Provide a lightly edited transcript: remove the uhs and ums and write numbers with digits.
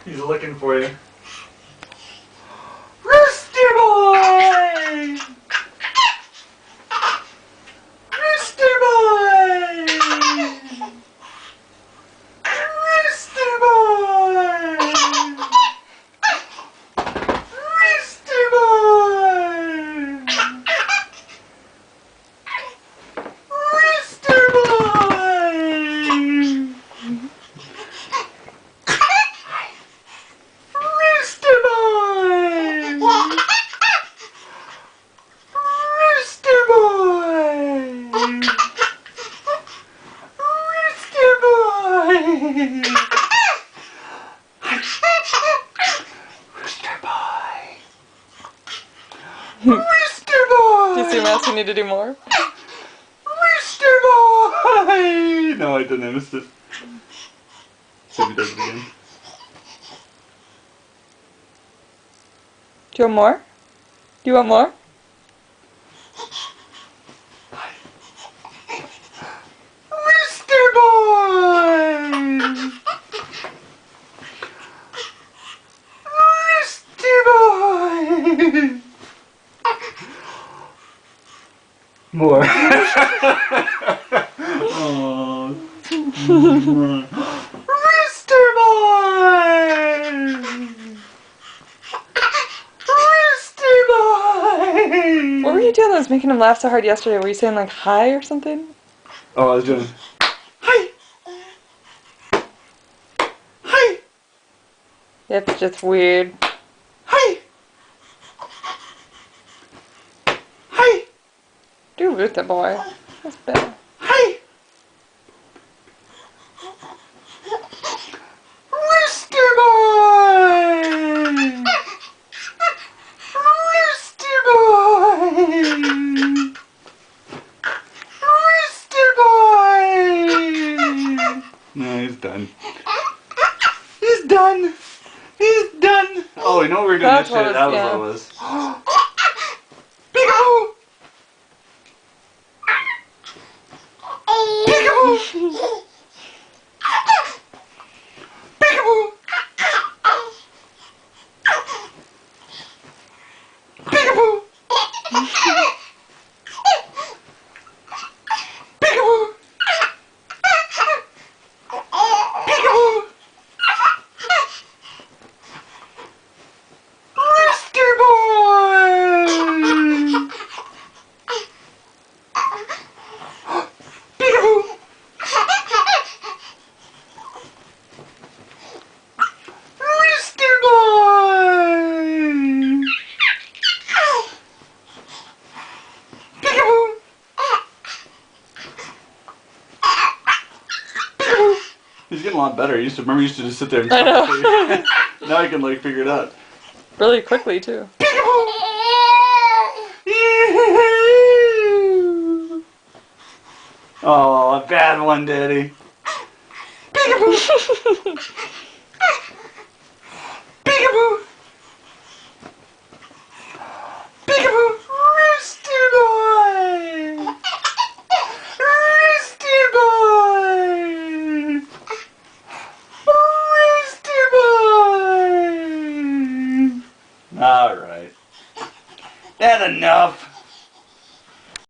He's looking for you. Rooster Boy! Rooster Boy! Rooster Boy! Rooster Boy! Rooster Boy! Rooster Boy! Rooster Boy! Rooster Boy! Rooster Boy! Rooster Boy! Do you see him else you need to do more? Rooster Boy! No, I didn't. I missed it. See if he does it again. Do you want more? Do you want more? Rooster Boy! Rooster Boy! More. Oh. Rooster Boy! Rooster Boy! What were you doing that was making him laugh so hard yesterday? Were you saying like hi or something? Oh, I was doing. Hi! Hi! It's just weird. Hi! Hi! Do Rooster Boy. That's better. Hi! Rooster Boy! Rooster Boy! Rooster Boy! No, he's done. He's done! He's done! Oh, you know what we were doing That's yesterday? That was yeah. what it was. Peekaboo! Peekaboo! Peekaboo! Peekaboo! Peekaboo! Peekaboo! Rooster Boy! Peekaboo! Rooster Boy! Peekaboo! Peekaboo! He's getting a lot better. He used to just sit there and I know. Now he can like figure it out. Really quickly too. Peekaboo! Oh, a bad one, Daddy. Peekaboo! Peekaboo! Peekaboo! Rooster Boy! Rooster Boy! Rooster Boy! All right. That's enough.